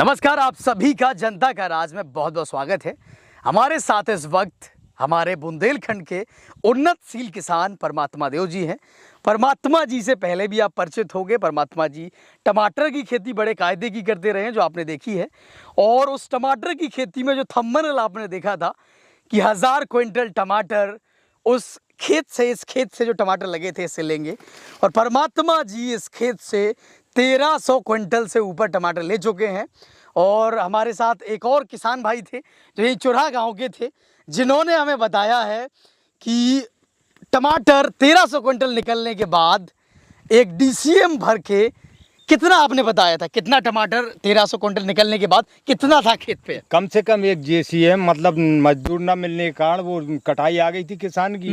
नमस्कार, आप सभी का जनता का राज में बहुत बहुत स्वागत है। हमारे साथ इस वक्त हमारे बुंदेलखंड के उन्नतशील किसान परमात्मा देव जी हैं। परमात्मा जी से पहले भी आप परिचित होंगे। परमात्मा जी टमाटर की खेती बड़े कायदे की करते रहे हैं, जो आपने देखी है। और उस टमाटर की खेती में जो थंबनेल आपने देखा था कि 1000 क्विंटल टमाटर उस खेत से, इस खेत से जो टमाटर लगे थे इससे लेंगे, और परमात्मा जी इस खेत से 1300 क्विंटल से ऊपर टमाटर ले चुके हैं। और हमारे साथ एक और किसान भाई थे जो यही चुराह गांव के थे, जिन्होंने हमें बताया है कि टमाटर 1300 क्विंटल निकलने के बाद एक डीसीएम भर के, कितना आपने बताया था, कितना टमाटर 1300 क्विंटल निकलने के बाद कितना था खेत पे? कम से कम एक जेसीएम, मतलब मजदूर ना मिलने के कारण वो कटाई आ गई थी किसान की,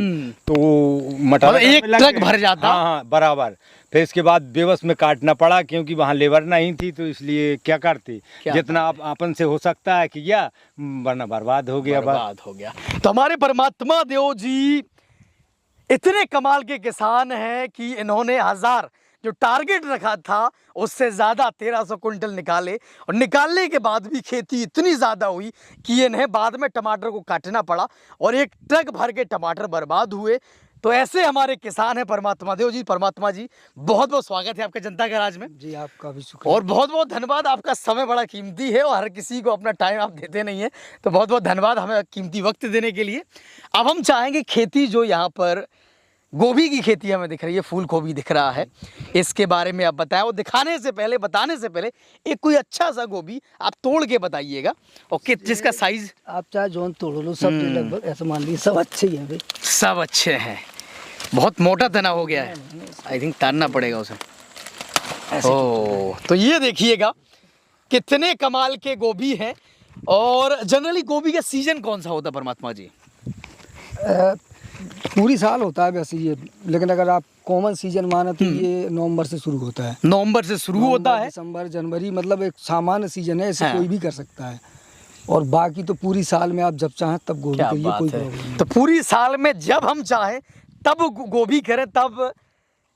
तो मटर एक ट्रक भर जाता। हाँ बराबर। फिर इसके बाद बेबस में काटना पड़ा, क्योंकि वहाँ लेबर नहीं थी, तो इसलिए क्या करते, जितना आप अपन से हो सकता है किया, वरना बर्बाद हो गया। तो हमारे परमात्मा देव जी इतने कमाल के किसान हैं कि इन्होंने 1000 जो टारगेट रखा था उससे ज़्यादा 1300 क्विंटल निकाले, और निकालने के बाद भी खेती इतनी ज़्यादा हुई कि इन्हें बाद में टमाटर को काटना पड़ा और एक ट्रक भर के टमाटर बर्बाद हुए। तो ऐसे हमारे किसान हैं परमात्मा देव जी। परमात्मा जी, बहुत बहुत स्वागत है आपके जनता के राज में। जी, आपका भी शुक्रिया और बहुत बहुत धन्यवाद। आपका समय बड़ा कीमती है और हर किसी को अपना टाइम आप देते नहीं है, तो बहुत बहुत धन्यवाद हमें कीमती वक्त देने के लिए। अब हम चाहेंगे खेती जो यहाँ पर गोभी की खेती हमें दिख रही है, फूल गोभी दिख रहा है, इसके बारे में आप बताएं। और दिखाने से पहले, बताने से पहले एक कोई अच्छा सा गोभी आप तोड़ के बताइएगा, और जिसका साइज आप चाहे जोन तोड़ लो, सब लगभग ऐसा मान लीजिए सब अच्छे ही हैं। सब अच्छे हैं। बहुत मोटा तना हो गया है, आई थिंक तारना पड़ेगा उसे। तो ये देखिएगा कितने कमाल के गोभी हैं। और जनरली गोभी का सीजन कौन सा होता है परमात्मा जी? पूरी साल होता है वैसे ये, लेकिन अगर आप कॉमन सीजन माने तो ये नवंबर से शुरू होता है। नवंबर से शुरू होता है, दिसंबर जनवरी, मतलब एक सामान्य सीजन है, इसे कोई भी कर सकता है। और बाकी तो पूरी साल में आप जब चाहें तब गोभी करिए, कोई प्रॉब्लम नहीं। तो पूरी साल में जब हम चाहें तब गोभी करें, तब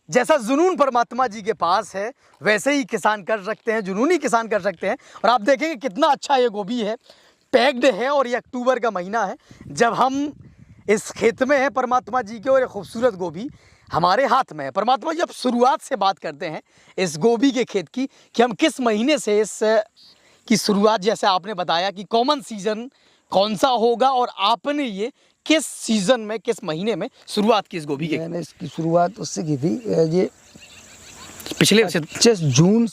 जैसा जुनून परमात्मा जी के पास है वैसे ही किसान कर सकते हैं, जुनूनी किसान कर सकते हैं। और आप देखेंगे कितना अच्छा ये गोभी है, पैक्ड है, और ये अक्टूबर का महीना है जब हम इस खेत में है परमात्मा जी के, और ये खूबसूरत गोभी हमारे हाथ में है। परमात्मा जी, अब शुरुआत से बात करते हैं इस गोभी के खेत की, कि हम किस महीने से इस की शुरुआत, जैसे आपने बताया कि कॉमन सीजन कौन सा होगा, और आपने ये किस सीजन में, किस महीने में शुरुआत की इस गोभी की? मैंने इसकी शुरुआत उससे की थी, ये पिछले 25 जून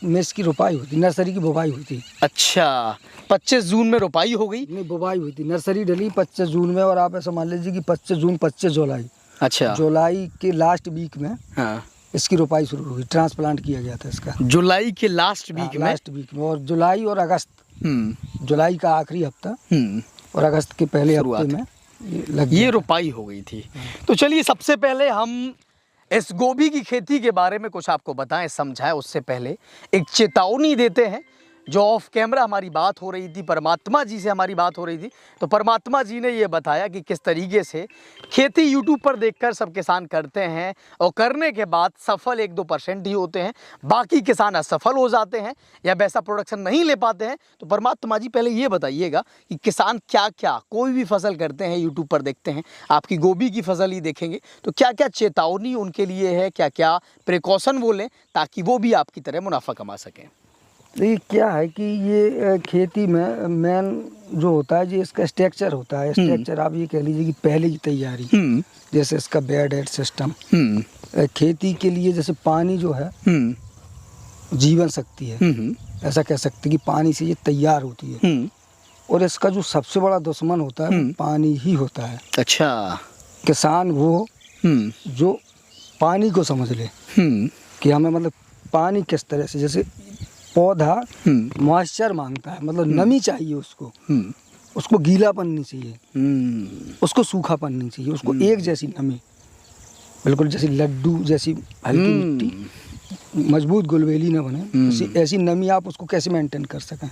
में इसकी रोपाई हुई थी, नर्सरी की बुवाई हुई थी। अच्छा, 25 जून में रोपाई हो गई? नहीं, बुवाई हुई थी, नर्सरी डली 25 जून में, और आप ऐसा मान लीजिए कि 25 जून 25 जुलाई, अच्छा, जुलाई के लास्ट वीक में हाँ, इसकी रोपाई शुरू हुई, ट्रांसप्लांट किया गया था इसका जुलाई के लास्ट वीक में। लास्ट वीक में, और जुलाई और अगस्त, जुलाई का आखिरी हफ्ता और अगस्त के पहले हफ्ते में ये रोपाई हो गई थी। तो चलिए, सबसे पहले हम इस गोभी की खेती के बारे में कुछ आपको बताएं, समझाएं। उससे पहले एक चेतावनी देते हैं। जो ऑफ कैमरा हमारी बात हो रही थी, परमात्मा जी से हमारी बात हो रही थी, तो परमात्मा जी ने ये बताया कि किस तरीके से खेती यूट्यूब पर देखकर सब किसान करते हैं, और करने के बाद सफल 1-2% ही होते हैं, बाकी किसान असफल हो जाते हैं या वैसा प्रोडक्शन नहीं ले पाते हैं। तो परमात्मा जी, पहले ये बताइएगा कि किसान क्या क्या, कोई भी फसल करते हैं, यूट्यूब पर देखते हैं, आपकी गोभी की फसल ही देखेंगे, तो क्या क्या चेतावनी उनके लिए है, क्या क्या प्रिकॉशन वो लें ताकि वो भी आपकी तरह मुनाफा कमा सकें? देखिए, क्या है कि ये खेती में मेन जो होता है, जो इसका स्ट्रक्चर होता है, स्ट्रक्चर आप ये कह लीजिए कि पहले की तैयारी, जैसे इसका बेड एड सिस्टम, खेती के लिए जैसे पानी जो है जीवन शक्ति है, ऐसा कह सकते हैं कि पानी से ये तैयार होती है, और इसका जो सबसे बड़ा दुश्मन होता है पानी ही होता है। अच्छा, किसान वो जो पानी को समझ ले कि हमें मतलब पानी किस तरह से, जैसे पौधा मॉइस्चर मांगता है, मतलब नमी चाहिए उसको, उसको गीलापन नहीं चाहिए, उसको सूखापन नहीं चाहिए, उसको एक जैसी नमी, बिल्कुल जैसे लड्डू जैसी हल्की मिट्टी, मजबूत गुलवेली ना बने, ऐसी नमी आप उसको कैसे मेंटेन कर सकें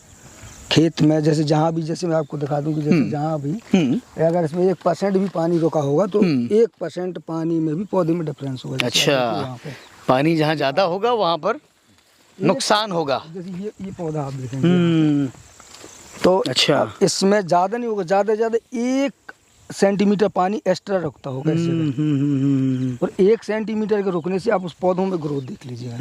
खेत में। जैसे जहाँ भी, जैसे मैं आपको दिखा दूँ कि जैसे जहाँ भी अगर इसमें 1% भी पानी रोका होगा तो 1% पानी में भी पौधे में डिफरेंस होगा। अच्छा, पानी जहाँ ज़्यादा होगा वहाँ पर नुकसान होगा। जैसे ये पौधा आप देखेंगे तो अच्छा। अब इसमें ज़्यादा नहीं होगा, ज़्यादा से ज़्यादा 1 सेंटीमीटर पानी एक्स्ट्रा रुकता होगा इससे। और 1 सेंटीमीटर के रुकने से आप उस पौधों में ग्रोथ देख लीजिएगा।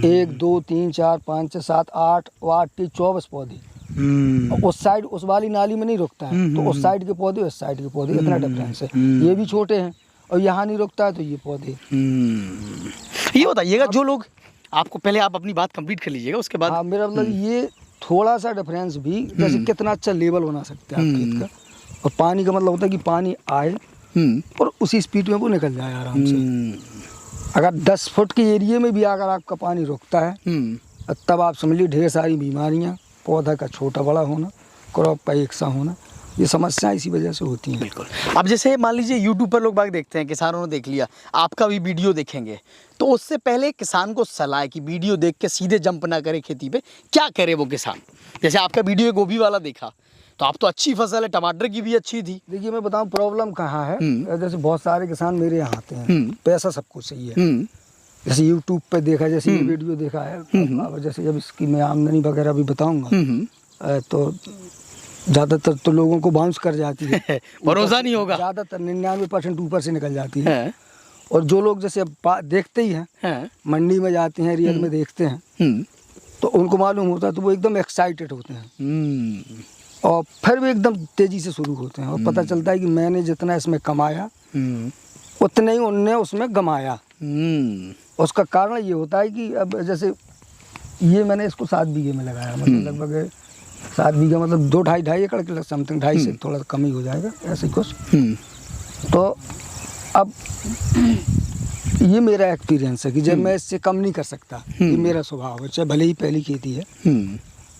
1 2 3 4 5 6 7 8 8 24 पौधे। और उस साइड उस वाली नाली में नहीं रुकता है, तो उस साइड के पौधे उस साइड के पौधे, इतना डिफरेंस है। ये भी छोटे हैं और यहाँ नहीं रुकता है तो ये पौधे। ये बताइएगा जो लोग आपको, पहले आप अपनी बात कंप्लीट कर लीजिएगा उसके बाद। हाँ, मेरा मतलब ये थोड़ा सा डिफरेंस भी, जैसे कितना अच्छा लेवल बना सकते हैं आप खेत का। और पानी का मतलब होता है कि पानी आए और उसी स्पीड में वो निकल जाए आराम से। अगर 10 फुट के एरिया में भी अगर आपका पानी रुकता है तब आप समझ लीजिए ढेर सारी बीमारियाँ, पौधा का छोटा बड़ा होना, क्रॉप का एक सा होना, ये समस्याएं इसी वजह से होती हैं। बिल्कुल। अब जैसे मान लीजिए यूट्यूब पर लोग बाग देखते हैं, किसानों ने देख लिया, आपका भी वीडियो देखेंगे, तो उससे पहले किसान को सलाह है कि वीडियो देख के सीधे जंप ना करे खेती पे, क्या करे वो किसान? जैसे आपका वीडियो गोभी वाला देखा तो आप तो अच्छी फसल है, टमाटर की भी अच्छी थी। देखिए मैं बताऊं प्रॉब्लम कहाँ है। जैसे बहुत सारे किसान मेरे यहाँ आते हैं, पैसा सबको चाहिए। जैसे यूट्यूब पे देखा, जैसे ये वीडियो देखा है, अब जैसे जब इसकी मैं आमदनी वगैरह भी बताऊंगा तो ज़्यादातर तो लोगों को बाउंस कर जाती है। भरोसा नहीं होगा। ज़्यादातर 99% ऊपर से निकल जाती है। और जो लोग जैसे देखते ही हैं, मंडी में जाते हैं, रियल में देखते हैं, तो उनको मालूम होता है तो वो एकदम एक्साइटेड होते हैं और फिर भी एकदम तेजी से शुरू होते हैं। और पता चलता है कि मैंने जितना इसमें कमाया उतने ही उनने उसमें गमाया। उसका कारण ये होता है कि अब जैसे ये मैंने इसको 7 बीघे में लगाया, मतलब लगभग 7 बीघा, मतलब 2-2.5 एकड़ के समथिंग, 2.5 से थोड़ा कम ही हो जाएगा ऐसे कुछ। तो अब ये मेरा एक्सपीरियंस है कि जब मैं इससे कम नहीं कर सकता, ये मेरा स्वभाव है, चाहे भले ही पहली खेती है।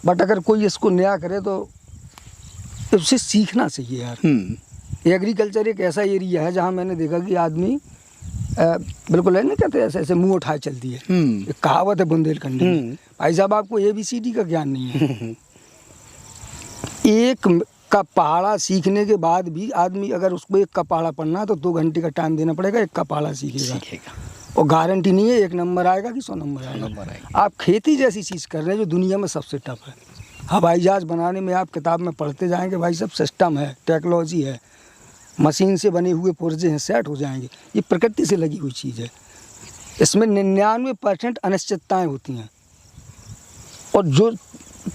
बट अगर कोई इसको नया करे तो उससे सीखना चाहिए यार। एग्रीकल्चर एक ऐसा एरिया है जहाँ मैंने देखा कि आदमी बिल्कुल है, नहीं कहते ऐसे ऐसे मुंह उठाए चलती है। एक कहावत है बुंदेलखंडी में, भाई साहब आपको ABCD का ज्ञान नहीं है। एक का पहाड़ा सीखने के बाद भी आदमी अगर उसको एक का पहाड़ा पढ़ना है तो 2 घंटे का टाइम देना पड़ेगा, एक का पहाड़ा सीखेगा। और गारंटी नहीं है 1 नंबर आएगा कि 100 नंबर आएगा। आप खेती जैसी चीज़ कर रहे हैं जो दुनिया में सबसे टफ है। हवाई जहाज बनाने में आप किताब में पढ़ते जाएंगे, भाई सब सिस्टम है, टेक्नोलॉजी है, मशीन से बने हुए पुर्जे हैं, सेट हो जाएंगे। ये प्रकृति से लगी हुई चीज़ है। इसमें 99% अनिश्चितताएँ होती हैं और जो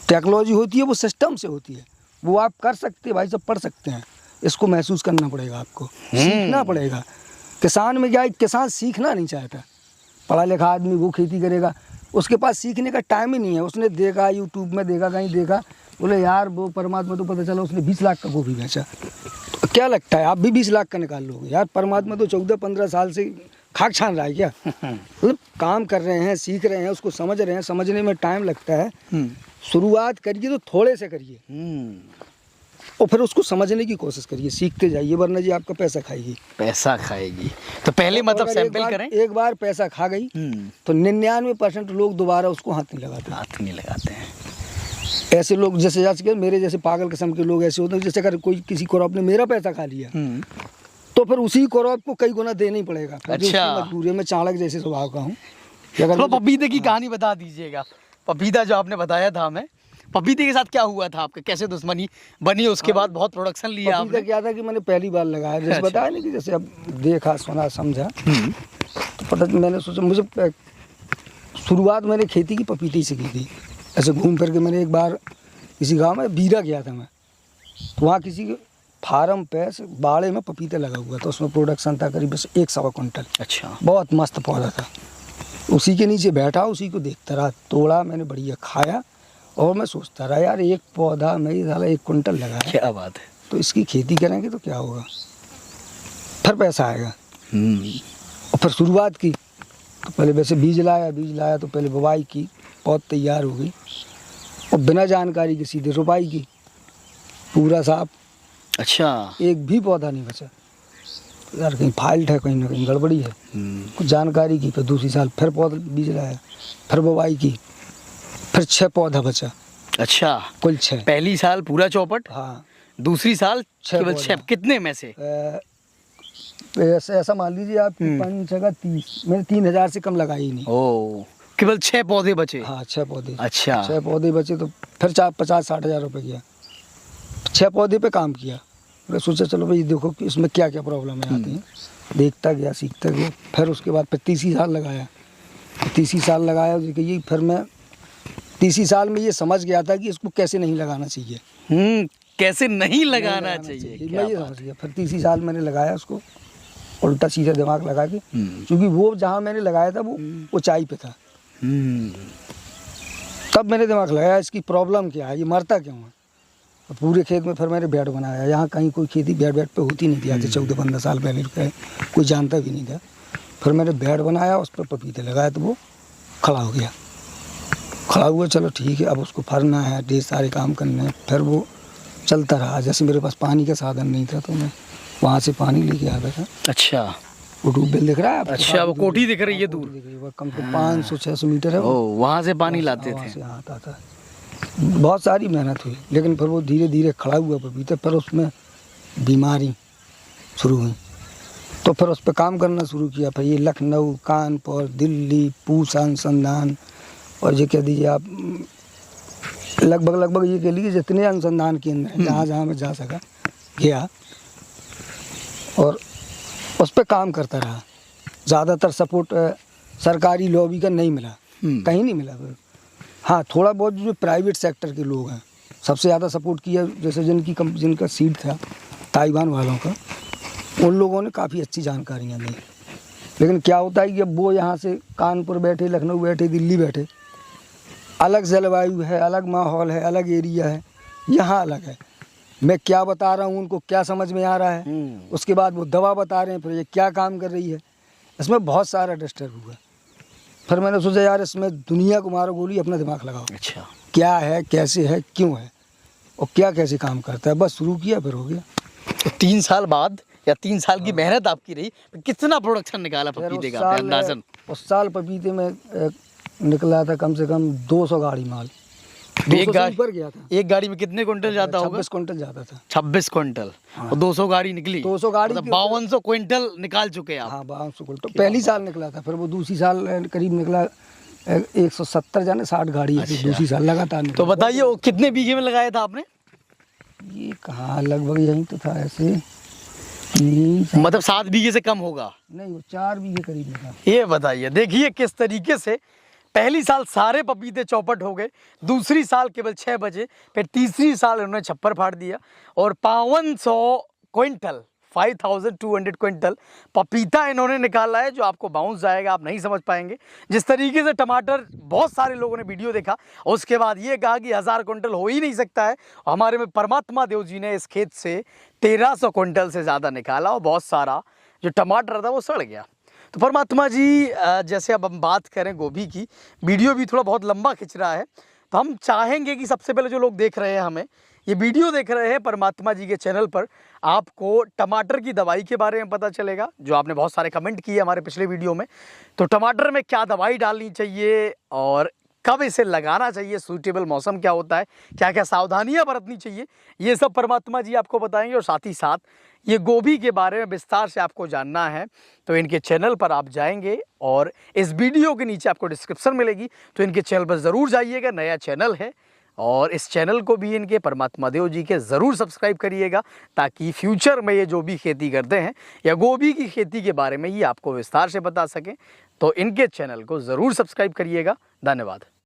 टेक्नोलॉजी होती है वो सिस्टम से होती है। वो आप कर सकते हैं, भाई सब पढ़ सकते हैं। इसको महसूस करना पड़ेगा, आपको सीखना पड़ेगा। किसान में क्या है, किसान सीखना नहीं चाहता। पढ़ा लिखा आदमी वो खेती करेगा, उसके पास सीखने का टाइम ही नहीं है। उसने देखा यूट्यूब में, देखा कहीं देखा, बोले यार वो परमात्मा, तो पता चला उसने 20 लाख का गोभी बेचा। तो क्या लगता है आप भी 20 लाख का निकाल लोगे? यार परमात्मा तो 14-15 साल से खाक छान रहा है क्या? मतलब काम कर रहे हैं, सीख रहे हैं, उसको समझ रहे हैं, समझने में टाइम लगता है। शुरुआत करिए तो थोड़े से करिए और फिर उसको समझने की कोशिश करिए, सीखते जाइए, वरना जी आपका पैसा खाएगी। पैसा खाएगी तो पहले मतलब सैंपल करें। एक बार पैसा खा गई तो 99% लोग दोबारा उसको हाथ नहीं लगाते हैं। ऐसे लोग जैसे मेरे जैसे पागल किस्म के लोग ऐसे होते हैं, जैसे अगर कोई किसी क्रॉप ने मेरा पैसा खा लिया तो फिर उसी क्रॉप को कई गुना देना ही पड़ेगा। अच्छा। मजबूरी में चाणक जैसे स्वभाव का हूँ। तो पपीते की कहानी बता दीजिएगा। पपीता जो आपने बताया था हमें, पपीते के साथ क्या हुआ था आपके, कैसे दुश्मनी बनी, उसके बाद बहुत प्रोडक्शन लिया आपने? क्या था कि मैंने पहली बार लगाया, जैसे बताया नहीं कि जैसे अब देखा सुना समझा तो पता, मैंने सोचा, मुझे शुरुआत मैंने खेती की पपीते से की थी। ऐसे घूम फिर के मैंने एक बार किसी गांव में बीरा गया था मैं, तो वहाँ किसी फार्म पे बाड़े में पपीते लगा हुआ था, उसमें प्रोडक्शन था करीब 1-1.25 क्विंटल। अच्छा। बहुत मस्त पौधा था। उसी के नीचे बैठा, उसी को देखता रहा, तोड़ा मैंने, बढ़िया खाया। और मैं सोचता रहा यार एक पौधा में साला 1 क्विंटल लगा है, क्या बात है, तो इसकी खेती करेंगे तो क्या होगा, फिर पैसा आएगा। और फिर शुरुआत की तो पहले वैसे बीज लाया तो पहले बुवाई की, पौध तैयार हो गई और बिना जानकारी के सीधे रोपाई की, पूरा साफ। अच्छा। एक भी पौधा नहीं बचा। यार कहीं फाल्ट है, कहीं ना कहीं गड़बड़ी है। कुछ जानकारी की, फिर दूसरी साल फिर पौधा बीज लाया, फिर बुवाई की, फिर 6 पौधा बचा। अच्छा, कुल 6। पहली साल पूरा चौपट। हाँ। दूसरी साल 6। कितने में से? ऐसा मान लीजिए आप 5 जगह 30, मैंने 3000 से कम लगाई ही नहीं। केवल 6 पौधे बचे। हाँ 6 पौधे। अच्छा। 6 पौधे बचे तो फिर 50-60 हज़ार रुपये किया। 6 पौधे पे काम किया। मैं सोचा चलो भाई देखो कि इसमें क्या क्या प्रॉब्लम है आती हैं। देखता गया, सीखता गया। फिर उसके बाद फिर 30 साल लगाया। 30 साल लगाया ये फिर मैं 30 साल में ये समझ गया था कि इसको कैसे नहीं लगाना चाहिए। कैसे नहीं लगाना चाहिए। मैं ये समझ गया। फिर 30 साल मैंने लगाया उसको उल्टा सीधा दिमाग लगा के, क्योंकि वो जहाँ मैंने लगाया था वो ऊंचाई पे था। तब मैंने दिमाग लगाया इसकी प्रॉब्लम क्या है, ये मरता क्यों है। तो पूरे खेत में फिर मैंने बेड बनाया। यहाँ कहीं कोई खेती बेड पे होती नहीं थी आज से 14-15 साल पहले, कोई जानता भी नहीं था। फिर मैंने बेड बनाया, उस पर पपीते लगाया तो वो खड़ा हो गया। खड़ा हुआ, चलो ठीक है, अब उसको फरना है, ढेर सारे काम करने हैं। फिर वो चलता रहा। जैसे मेरे पास पानी का साधन नहीं था तो मैं वहाँ से पानी लेके आता था। अच्छा। वो ट्यूबवेल दिख रहा है आपको? अच्छा, वो कोठी दिख रही है दूर। वो कम से कम 500-600 मीटर है। वहाँ से पानी लाते वहाँ थे। से आता था। बहुत सारी मेहनत हुई, लेकिन फिर वो धीरे धीरे खड़ा हुआ पपीता। फिर उसमें बीमारी शुरू हुई तो फिर उस पर काम करना शुरू किया। फिर ये लखनऊ, कानपुर, दिल्ली, पूसा अनुसंधान और ये कह दीजिए आप लगभग ये कह लीजिए जितने अनुसंधान केंद्र हैं जहाँ जहाँ मैं जा सका गया और उस पर काम करता रहा। ज़्यादातर सपोर्ट सरकारी लॉबी का नहीं मिला, कहीं नहीं मिला। हाँ, थोड़ा बहुत जो प्राइवेट सेक्टर के लोग हैं सबसे ज़्यादा सपोर्ट किया। जैसे जिनका सीट था ताइवान वालों का, उन लोगों ने काफ़ी अच्छी जानकारियाँ दी। लेकिन क्या होता है कि अब वो यहाँ से कानपुर बैठे, लखनऊ बैठे, दिल्ली बैठे, अलग जलवायु है, अलग माहौल है, अलग एरिया है, यहाँ अलग है। मैं क्या बता रहा हूँ उनको क्या समझ में आ रहा है, उसके बाद वो दवा बता रहे हैं, फिर ये क्या काम कर रही है, इसमें बहुत सारा डिस्टर्ब हुआ। फिर मैंने सोचा यार इसमें दुनिया को मारो गोली, अपना दिमाग लगाओ। अच्छा। क्या है, कैसे है, क्यों है और क्या कैसे काम करता है। बस शुरू किया, फिर हो गया। तो 3 साल बाद या 3 साल की मेहनत आपकी रही, कितना प्रोडक्शन निकाला पपीते का आपने अंदाजन? उस साल पपीते में निकला था कम से कम 200 गाड़ी माल। एक गाड़ी पर गया था। एक गाड़ी में कितने क्विंटल जाता होगा? 26 क्विंटल जाता था। 26 क्विंटल। और 200 गाड़ी निकली। 200 गाड़ी 5200 क्विंटल निकाल चुके आप। हाँ 5200 क्विंटल पहली साल निकला था। फिर वो दूसरी साल करीब निकला 170 जाने 60 गाड़ी। अच्छा। दूसरी साल लगातार। तो बताइए वो कितने बीघे में लगाया था आपने? ये कहाँ, लगभग यही तो था ऐसे। मतलब 7 बीघे से कम होगा? नहीं, वो 4 बीघे करीब में था। ये बताइए, देखिए किस तरीके से पहली साल सारे पपीते चौपट हो गए, दूसरी साल केवल 6 बजे, फिर तीसरी साल उन्होंने छप्पर फाड़ दिया और 5200 क्विंटल 5200 क्विंटल पपीता इन्होंने निकाला है, जो आपको बाउंस जाएगा, आप नहीं समझ पाएंगे। जिस तरीके से टमाटर, बहुत सारे लोगों ने वीडियो देखा, उसके बाद ये कहा कि 1000 क्विंटल हो ही नहीं सकता है। हमारे में परमात्मा देव जी ने इस खेत से 1300 क्विंटल से ज़्यादा निकाला और बहुत सारा जो टमाटर था वो सड़ गया। तो परमात्मा जी, जैसे अब हम बात करें गोभी की, वीडियो भी थोड़ा बहुत लंबा खिंच रहा है, तो हम चाहेंगे कि सबसे पहले जो लोग देख रहे हैं, हमें ये वीडियो देख रहे हैं परमात्मा जी के चैनल पर, आपको टमाटर की दवाई के बारे में पता चलेगा, जो आपने बहुत सारे कमेंट किए हमारे पिछले वीडियो में। तो टमाटर में क्या दवाई डालनी चाहिए और कब इसे लगाना चाहिए, सूटेबल मौसम क्या होता है, क्या क्या सावधानियां बरतनी चाहिए, ये सब परमात्मा जी आपको बताएंगे। और साथ ही साथ ये गोभी के बारे में विस्तार से आपको जानना है तो इनके चैनल पर आप जाएंगे और इस वीडियो के नीचे आपको डिस्क्रिप्शन मिलेगी, तो इनके चैनल पर ज़रूर जाइएगा। नया चैनल है और इस चैनल को भी इनके परमात्मा देव जी के ज़रूर सब्सक्राइब करिएगा, ताकि फ्यूचर में ये जो भी खेती करते हैं या गोभी की खेती के बारे में ये आपको विस्तार से बता सकें। तो इनके चैनल को ज़रूर सब्सक्राइब करिएगा। धन्यवाद।